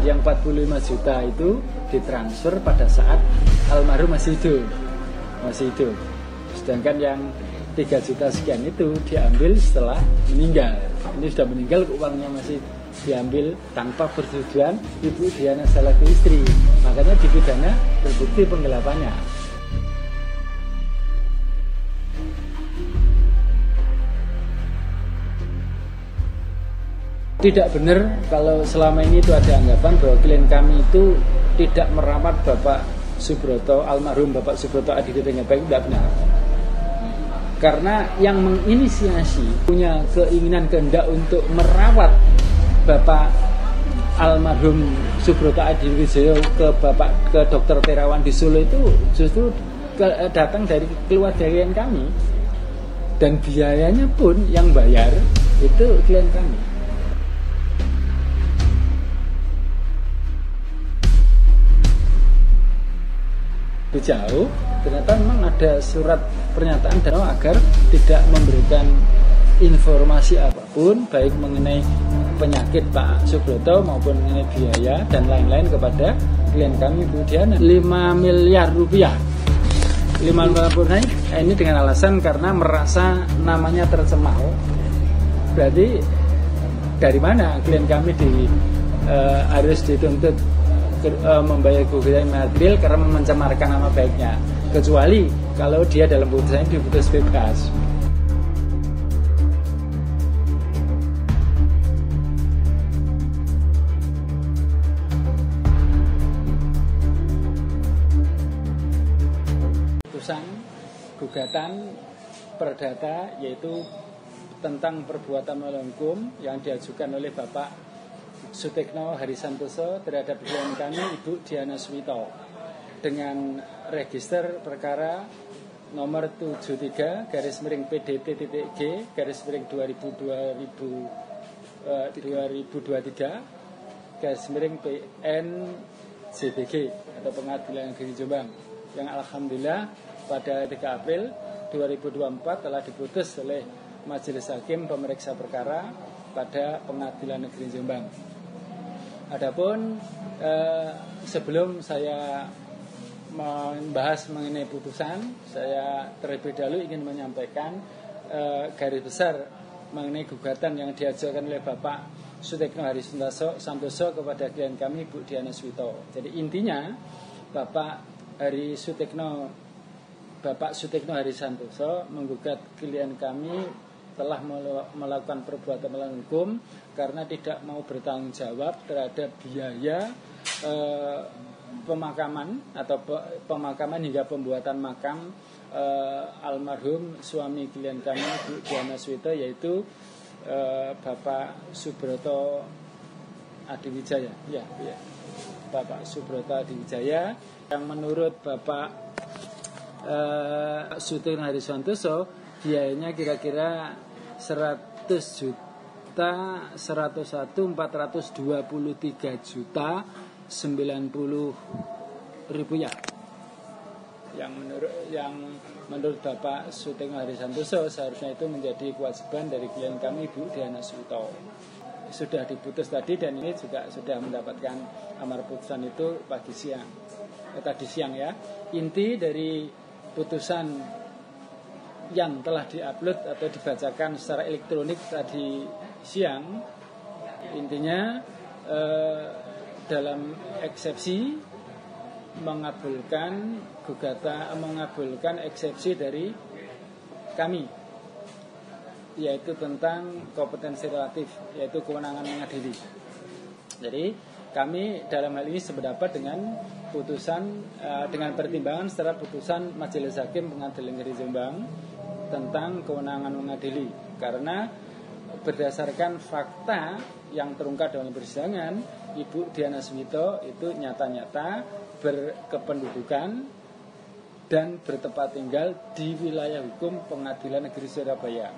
Yang 45 juta itu ditransfer pada saat almarhum masih hidup. Sedangkan yang 3 juta sekian itu diambil setelah meninggal. Ini sudah meninggal, uangnya masih diambil tanpa persetujuan Ibu Diana selaku istri. Makanya dipidana, terbukti penggelapannya. Tidak benar kalau selama ini itu ada anggapan bahwa klien kami itu tidak merawat Bapak Subroto, almarhum Bapak Subroto Adi dengan baik. Tidak benar. Karena yang menginisiasi punya keinginan kehendak untuk merawat Bapak almarhum Subroto Adi ke Dokter Terawan di Solo itu justru datang dari keluarga klien kami, dan biayanya pun yang bayar itu klien kami. Jauh, ternyata memang ada surat pernyataan agar tidak memberikan informasi apapun baik mengenai penyakit Pak Subroto maupun mengenai biaya dan lain-lain kepada klien kami Bu Diana. 5 miliar rupiah 5 miliar rupiah ini dengan alasan karena merasa namanya tercemar. Berarti dari mana klien kami harus dituntut membayar kerugian material karena mencemarkan nama baiknya, kecuali kalau dia dalam putusan diputus bebas. Putusan gugatan perdata yaitu tentang perbuatan melawan hukum yang diajukan oleh Bapak Sutekno Harisantoso terhadap klien kami Ibu Diana Suwito dengan register perkara nomor 73 /PDT-G/2023 PN JBG atau Pengadilan Negeri Jombang yang alhamdulillah pada 3 April 2024 telah diputus oleh Majelis Hakim Pemeriksa Perkara pada Pengadilan Negeri Jombang. Adapun sebelum saya membahas mengenai putusan, saya terlebih dahulu ingin menyampaikan garis besar mengenai gugatan yang diajukan oleh Bapak Sutekno Harisantoso kepada klien kami Bu Diana Suwito. Jadi intinya Bapak Sutekno Harisantoso menggugat klien kami telah melakukan perbuatan melawan hukum karena tidak mau bertanggung jawab terhadap biaya pemakaman hingga pembuatan makam almarhum suami klien kami Bu Diana Suwito, yaitu Bapak Subroto Adiwijaya. Bapak Subroto Adiwijaya, yang menurut Bapak Sutekno Harisantoso biayanya kira-kira 100.423.090.000 yang menurut Bapak Sutekno Harisantoso seharusnya itu menjadi kewajiban dari klien kami Bu Diana Suwito. Sudah diputus tadi dan ini juga sudah mendapatkan amar putusan itu tadi siang ya. Inti dari putusan yang telah diupload atau dibacakan secara elektronik tadi siang, intinya dalam eksepsi mengabulkan eksepsi dari kami, yaitu tentang kompetensi relatif, yaitu kewenangan mengadili. Jadi kami dalam hal ini sependapat dengan putusan dengan pertimbangan setelah putusan Majelis Hakim Pengadilan Negeri Jombang tentang kewenangan mengadili, karena berdasarkan fakta yang terungkap dalam persidangan, Ibu Diana Suwito itu nyata-nyata berkependudukan dan bertempat tinggal di wilayah hukum Pengadilan Negeri Surabaya,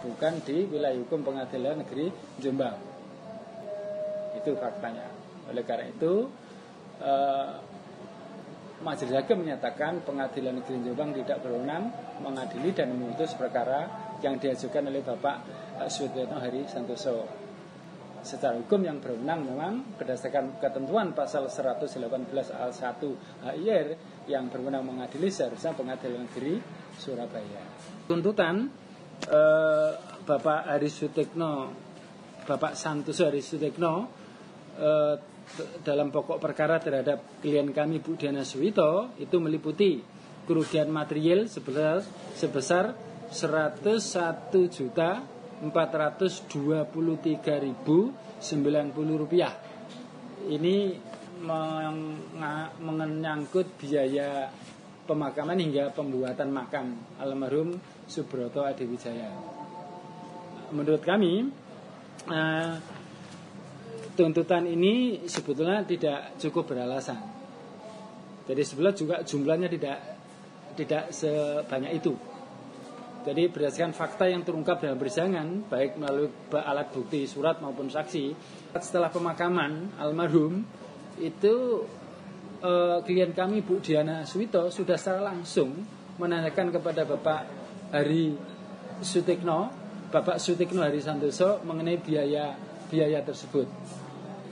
bukan di wilayah hukum Pengadilan Negeri Jombang. Itu faktanya. Oleh karena itu Majelis Hakim menyatakan Pengadilan Negeri Jombang tidak berwenang mengadili dan memutus perkara yang diajukan oleh Bapak Sutekno Harisantoso. secara hukum yang berwenang memang berdasarkan ketentuan pasal 118 al 1 HIR yang berwenang mengadili seharusnya Pengadilan Negeri Surabaya. Tuntutan Bapak Haris Sutekno, Bapak Santoso Haris Sutekno dalam pokok perkara terhadap klien kami Bu Diana Suwito itu meliputi kerugian material sebesar 101.423.090 rupiah. Ini menyangkut biaya pemakaman hingga pembuatan makam almarhum Subroto Adiwijaya. Menurut kami tuntutan ini sebetulnya tidak cukup beralasan. Jadi sebetulnya juga jumlahnya tidak sebanyak itu. Jadi berdasarkan fakta yang terungkap dalam persidangan, baik melalui alat bukti surat maupun saksi, setelah pemakaman almarhum itu klien kami Bu Diana Suwito sudah secara langsung menanyakan kepada Bapak Hari Sutekno, Bapak Sutekno Hari Santoso mengenai biaya tersebut,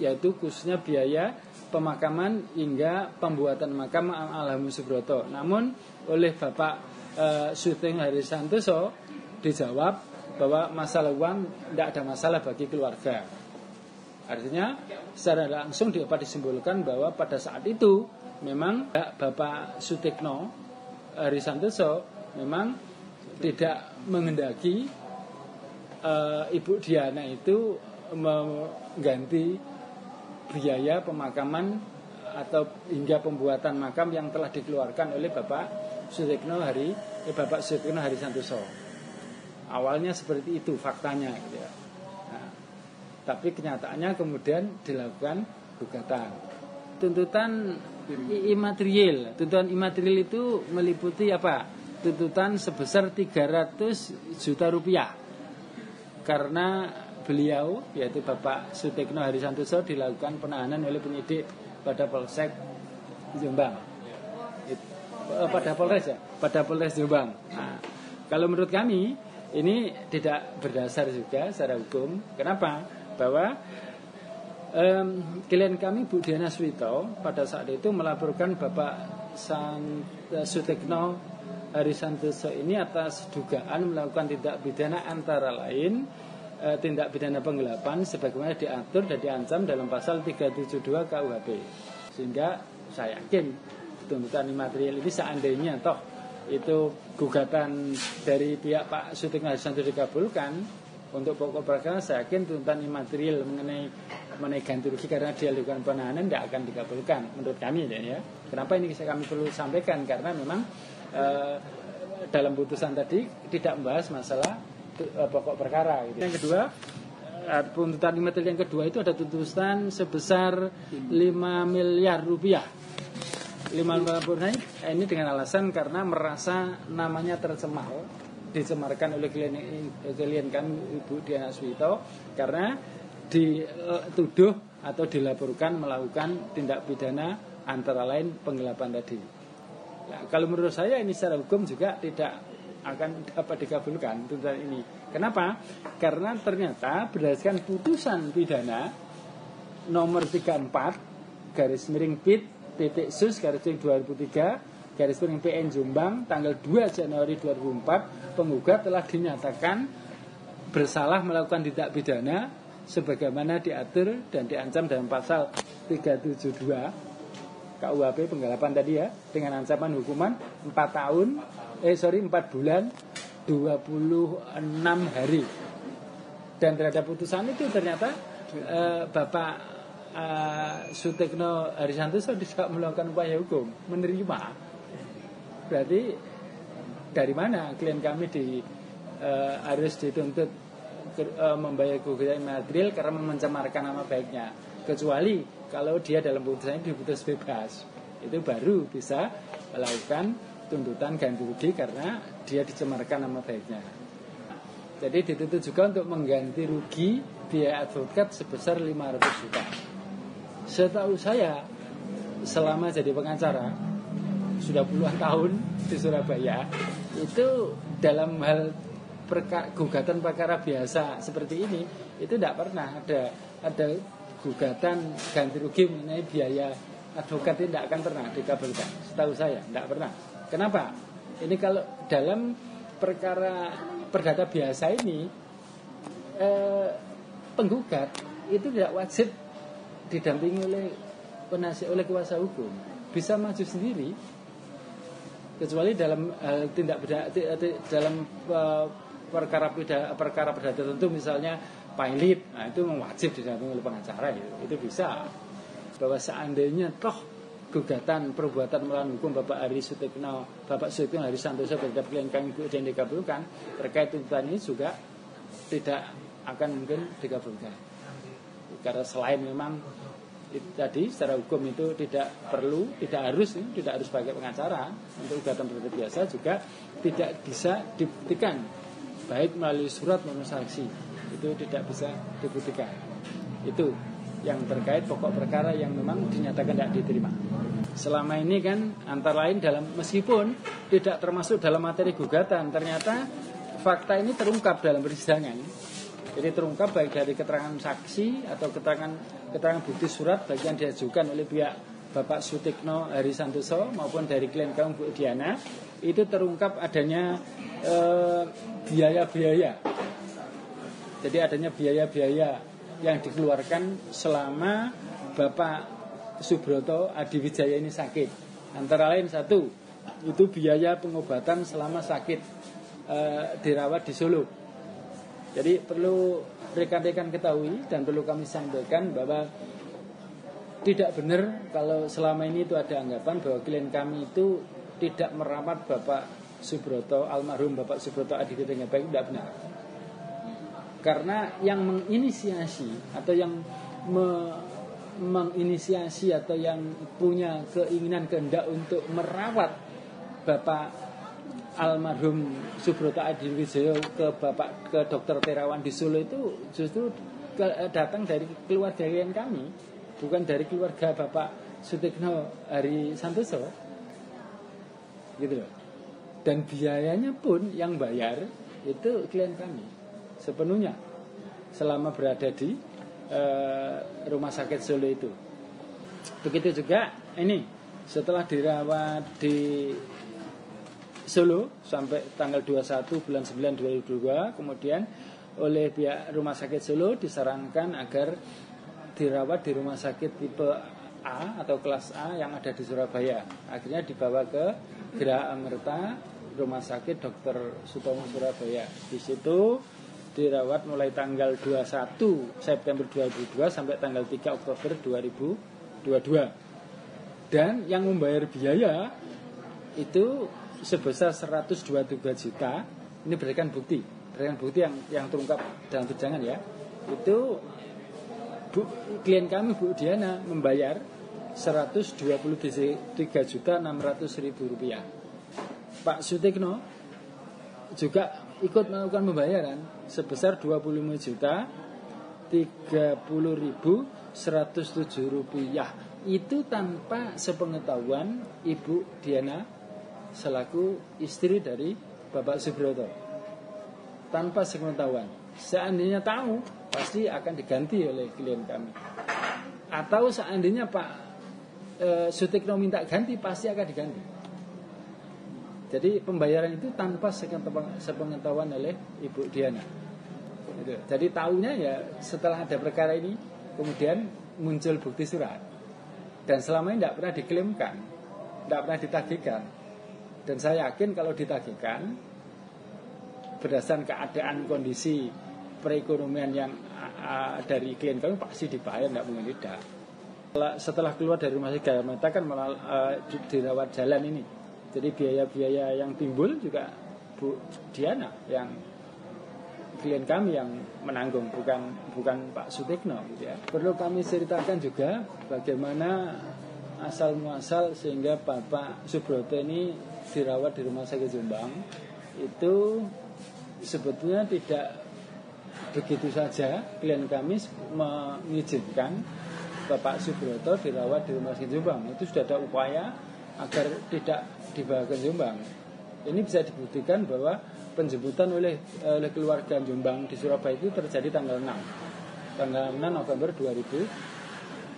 yaitu khususnya biaya pemakaman hingga pembuatan makam almarhum Subroto. Namun oleh Bapak Sutekno Hari Santoso dijawab bahwa masalah uang tidak ada masalah bagi keluarga. Artinya secara langsung dapat disimpulkan bahwa pada saat itu memang Bapak Sutekno Hari Santoso memang tidak menghendaki Ibu Diana itu mengganti biaya pemakaman atau hingga pembuatan makam yang telah dikeluarkan oleh Bapak Sutekno Hari Santoso. Awalnya seperti itu faktanya gitu ya. Nah, tapi kenyataannya kemudian dilakukan gugatan. Tuntutan imaterial. Tuntutan imaterial itu meliputi apa? Tuntutan sebesar 300 juta rupiah. Karena beliau, yaitu Bapak Sutekno Hari Santoso, dilakukan penahanan oleh penyidik pada Polsek Jombang. Pada Polres Jombang. Nah, kalau menurut kami ini tidak berdasar juga secara hukum. Kenapa? Bahwa klien kami Bu Diana Suwito pada saat itu melaporkan Bapak Sutekno Hari Santoso ini atas dugaan melakukan tindak pidana antara lain tindak pidana penggelapan sebagaimana diatur dan diancam dalam pasal 372 KUHP. Sehingga saya yakin tuntutan imaterial ini seandainya toh itu gugatan dari pihak Pak Sutekno Hari Santoso dikabulkan, untuk pokok perkara saya yakin tuntutan imaterial mengenai ganti rugi karena dia lakukan penahanan tidak akan dikabulkan menurut kami ya. Kenapa ini kami perlu sampaikan? Karena memang dalam putusan tadi tidak membahas masalah pokok perkara gitu. Yang kedua, tuntutan imaterial yang kedua itu ada tuntutan sebesar 5 miliar rupiah. 5 miliar rupiah ini dengan alasan karena merasa namanya dicemarkan oleh klien kami Ibu Diana Suwito karena dituduh atau dilaporkan melakukan tindak pidana antara lain penggelapan tadi. Nah, kalau menurut saya ini secara hukum juga tidak akan dapat dikabulkan tuntutan ini. Kenapa? Karena ternyata berdasarkan putusan pidana nomor 34 /PIT/SUS/2003/PN Jombang tanggal 2 Januari 2004, penggugat telah dinyatakan bersalah melakukan tindak pidana sebagaimana diatur dan diancam dalam pasal 372 KUHP penggelapan tadi ya, dengan ancaman hukuman 4 bulan 26 hari. Dan terhadap putusan itu ternyata Bapak Sutekno Hari Santoso tidak melakukan upaya hukum, menerima. Berarti dari mana klien kami harus dituntut membayar kerugian material karena mencemarkan nama baiknya? Kecuali kalau dia dalam putusannya diputus bebas, itu baru bisa melakukan tuntutan ganti rugi karena dia dicemarkan nama baiknya. Jadi dituntut juga untuk mengganti rugi biaya advokat sebesar 500 juta. Setahu saya selama jadi pengacara sudah puluhan tahun di Surabaya, itu dalam hal gugatan perkara biasa seperti ini itu tidak pernah ada ada gugatan ganti rugi mengenai biaya advokat ini tidak akan pernah dikabulkan. Setahu saya tidak pernah. Kenapa? Ini kalau dalam perkara perdata biasa ini penggugat itu tidak wajib didampingi oleh kuasa hukum, bisa maju sendiri, kecuali dalam dalam perkara perdata tertentu, misalnya pilot, nah itu wajib didampingi oleh pengacara, itu bisa. Bahwa seandainya toh gugatan perbuatan melawan hukum Bapak Sutikno Hari Santoso terhadap klien kami Bu Diana dikabulkan, terkait tuntutan ini juga tidak akan mungkin dikabulkan, karena selain memang tadi secara hukum itu tidak harus pakai pengacara untuk gugatan perdata biasa, juga tidak bisa dibuktikan baik melalui surat maupun saksi, itu tidak bisa dibuktikan. Itu yang terkait pokok perkara yang memang dinyatakan tidak diterima. Selama ini kan antara lain meskipun tidak termasuk dalam materi gugatan, ternyata fakta ini terungkap dalam persidangan. Jadi terungkap baik dari keterangan saksi atau keterangan bukti surat bagi yang diajukan oleh pihak Bapak Sutikno Hari Santoso maupun dari klien kami Bu Diana, itu terungkap adanya biaya-biaya. Jadi adanya biaya-biaya yang dikeluarkan selama Bapak Subroto Adiwijaya ini sakit. Antara lain satu, itu biaya pengobatan selama sakit dirawat di Solo. Jadi perlu rekan-rekan ketahui dan perlu kami sampaikan bahwa tidak benar kalau selama ini itu ada anggapan bahwa klien kami itu tidak merawat Bapak Subroto, almarhum Bapak Subroto Adiwijaya dengan baik, tidak benar. Karena yang menginisiasi atau yang menginisiasi atau yang punya keinginan kehendak untuk merawat Bapak almarhum Subroto Adiwijaya ke Dokter Terawan di Solo itu justru datang dari keluarga kami, bukan dari keluarga Bapak Sutikno Hari Santoso, gitu loh. Dan biayanya pun yang bayar itu klien kami sepenuhnya selama berada di rumah sakit Solo itu. Begitu juga ini setelah dirawat di Solo sampai tanggal 21 bulan 9 2022, kemudian oleh pihak rumah sakit Solo disarankan agar dirawat di rumah sakit tipe A atau kelas A yang ada di Surabaya. Akhirnya dibawa ke Geraha Amerta Rumah Sakit Dr. Sutomo Surabaya. Di situ dirawat mulai tanggal 21 September 2022 sampai tanggal 3 Oktober 2022. Dan yang membayar biaya itu sebesar 123 juta. Ini berdasarkan bukti yang terungkap dalam persidangan ya. Itu klien kami Bu Diana membayar 123 juta 600 ribu rupiah. Pak Sutikno juga ikut melakukan pembayaran sebesar 25 juta 30.107 rupiah. Itu tanpa sepengetahuan Ibu Diana selaku istri dari Bapak Subroto. Tanpa sepengetahuan. Seandainya tahu, pasti akan diganti oleh klien kami. Atau seandainya Pak Sutikno minta ganti, pasti akan diganti. Jadi pembayaran itu tanpa sepengetahuan oleh Ibu Diana. Jadi tahunya ya setelah ada perkara ini, kemudian muncul bukti surat. Dan selama ini tidak pernah diklaimkan, tidak pernah ditagihkan. Dan saya yakin kalau ditagihkan, berdasarkan keadaan kondisi perekonomian yang dari klien kami pasti dibayar, tidak mungkin tidak. Setelah keluar dari rumah sakit Geraha Amerta kan dirawat jalan ini. Jadi biaya-biaya yang timbul juga Bu Diana yang klien kami yang menanggung, bukan Pak Sutikno gitu ya. Perlu kami ceritakan juga bagaimana asal muasal sehingga Bapak Subroto ini dirawat di Rumah Sakit Jombang. Itu sebetulnya tidak begitu saja klien kami mengizinkan Bapak Subroto dirawat di Rumah Sakit Jombang. Itu sudah ada upaya agar tidak dibawa ke Jombang. Ini bisa dibuktikan bahwa penjemputan oleh keluarga Jombang di Surabaya itu terjadi tanggal 6. tanggal 6 November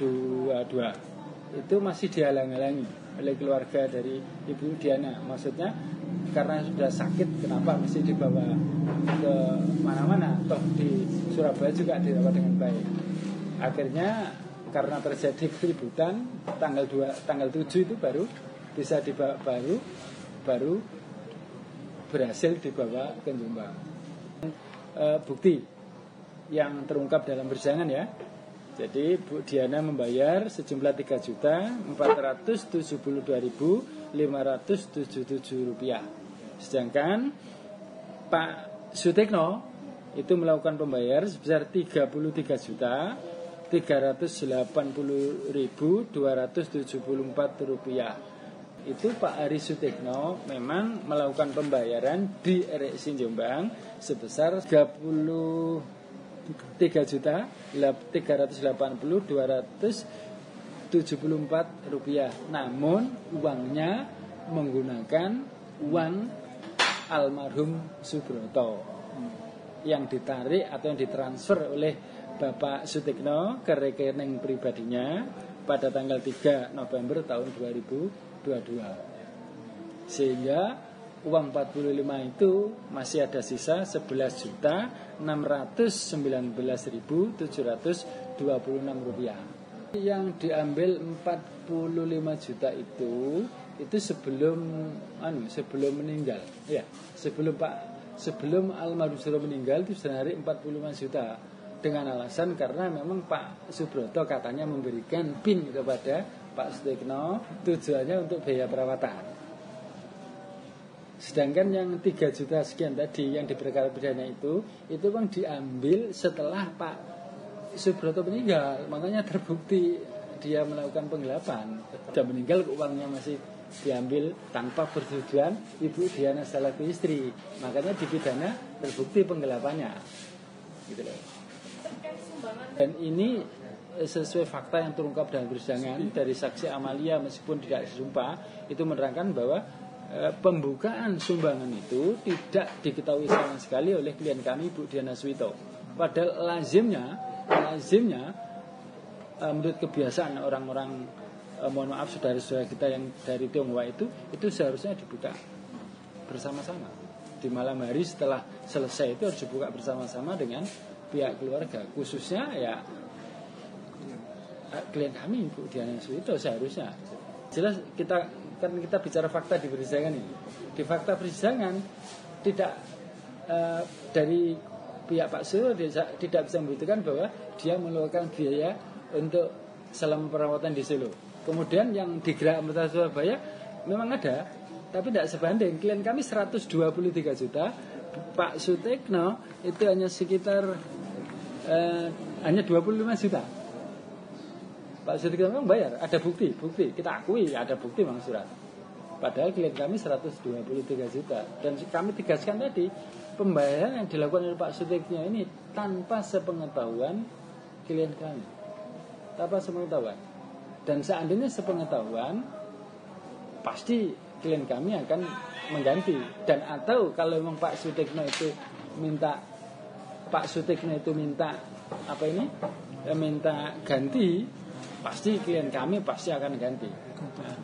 2022 itu masih dihalang-halangi oleh keluarga dari Ibu Diana. Maksudnya karena sudah sakit, kenapa mesti dibawa ke mana-mana? Toh di Surabaya juga dirawat dengan baik. Akhirnya karena terjadi keributan, tanggal 7 itu baru bisa dibawa, baru berhasil dibawa ke Jombang. Bukti yang terungkap dalam persidangan ya. Jadi Bu Diana membayar sejumlah Rp3.472.577. Sedangkan Pak Sutekno itu melakukan pembayaran sebesar Rp3.380.274. Itu Pak Ari Sutekno memang melakukan pembayaran di RSI Jombang sebesar Rp3.380.274. Namun uangnya menggunakan uang almarhum Subroto yang ditarik atau yang ditransfer oleh Bapak Sutekno ke rekening pribadinya pada tanggal 3 November tahun 2022. Sehingga uang 45 itu masih ada sisa 11.619.726 rupiah. Yang diambil 45 juta itu sebelum meninggal. Ya, sebelum almarhum Subroto meninggal itu sehari 45 juta dengan alasan karena memang Pak Subroto katanya memberikan PIN kepada Pak Sutekno tujuannya untuk biaya perawatan. Sedangkan yang 3 juta sekian tadi yang diperkara pidana itu kan diambil setelah Pak Subroto meninggal. Makanya terbukti dia melakukan penggelapan. Sudah meninggal uangnya masih diambil tanpa persetujuan Ibu Diana selaku istri. Makanya dipidana terbukti penggelapannya. Gitu loh. Dan ini sesuai fakta yang terungkap dalam persidangan dari saksi Amalia meskipun tidak disumpah itu menerangkan bahwa pembukaan sumbangan itu tidak diketahui sama sekali oleh klien kami Bu Diana Suwito. Padahal lazimnya menurut kebiasaan orang-orang mohon maaf saudara-saudara kita yang dari Tionghoa itu seharusnya dibuka bersama-sama di malam hari setelah selesai itu harus dibuka bersama-sama dengan pihak keluarga, khususnya ya klien kami Bu Diana Suwito seharusnya. Jelas kita bicara fakta di persidangan ini. Di fakta persidangan tidak dari pihak Pak Suwito tidak bisa membuktikan bahwa dia mengeluarkan biaya untuk selama perawatan di Solo. Kemudian yang di Geraha Amerta Surabaya memang ada, tapi tidak sebanding. Klien kami 123 juta, Pak Sutekno itu hanya sekitar hanya 25 juta. Pak Sutekno memang bayar, ada bukti kita akui ada bukti memang surat. Padahal klien kami 123 juta. Dan kami tegaskan tadi, pembayaran yang dilakukan oleh Pak Sutekno ini tanpa sepengetahuan klien kami. Tanpa sepengetahuan. Dan seandainya sepengetahuan, pasti klien kami akan mengganti. Dan atau kalau memang Pak Sutekno itu minta minta ganti, pasti klien kami pasti akan ganti. Nah,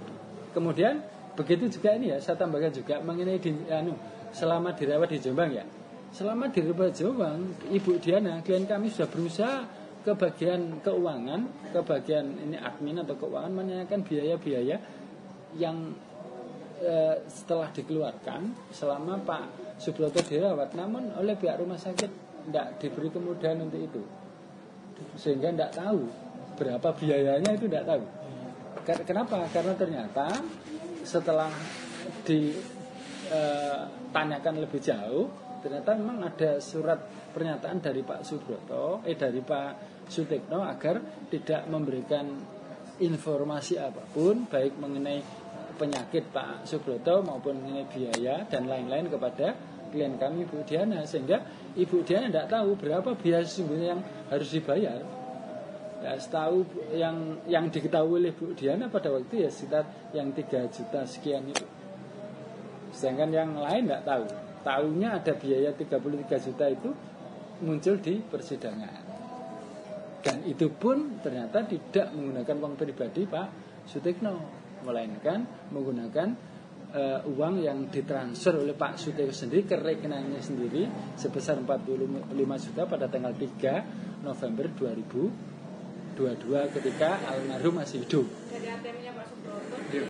kemudian begitu juga ini ya, saya tambahkan juga mengenai selama dirawat di Jombang ya. Selama dirawat di Jombang, Ibu Diana, klien kami sudah berusaha ke bagian keuangan, ke bagian ini admin atau keuangan menanyakan biaya-biaya yang setelah dikeluarkan selama Pak Subroto dirawat, namun oleh pihak rumah sakit tidak diberi kemudahan untuk itu, sehingga tidak tahu berapa biayanya, itu tidak tahu. Kenapa? Karena ternyata setelah ditanyakan lebih jauh, ternyata memang ada surat pernyataan dari Pak Subroto, dari Pak Sutekno agar tidak memberikan informasi apapun baik mengenai penyakit Pak Subroto maupun mengenai biaya dan lain-lain kepada klien kami Ibu Diana, sehingga Ibu Diana tidak tahu berapa biaya sesungguhnya yang harus dibayar. Ya, setahu yang diketahui oleh Bu Diana pada waktu ya sekitar yang 3 juta sekian itu. Sedangkan yang lain tidak tahu. Tahunya ada biaya 33 juta itu muncul di persidangan. Dan itu pun ternyata tidak menggunakan uang pribadi Pak Sutikno, melainkan menggunakan uang yang ditransfer oleh Pak Sutikno sendiri ke rekeningnya sendiri sebesar 45 juta pada tanggal 3 November 2022 ketika almarhum masih hidup. Dari ATM-nya Pak Subroto.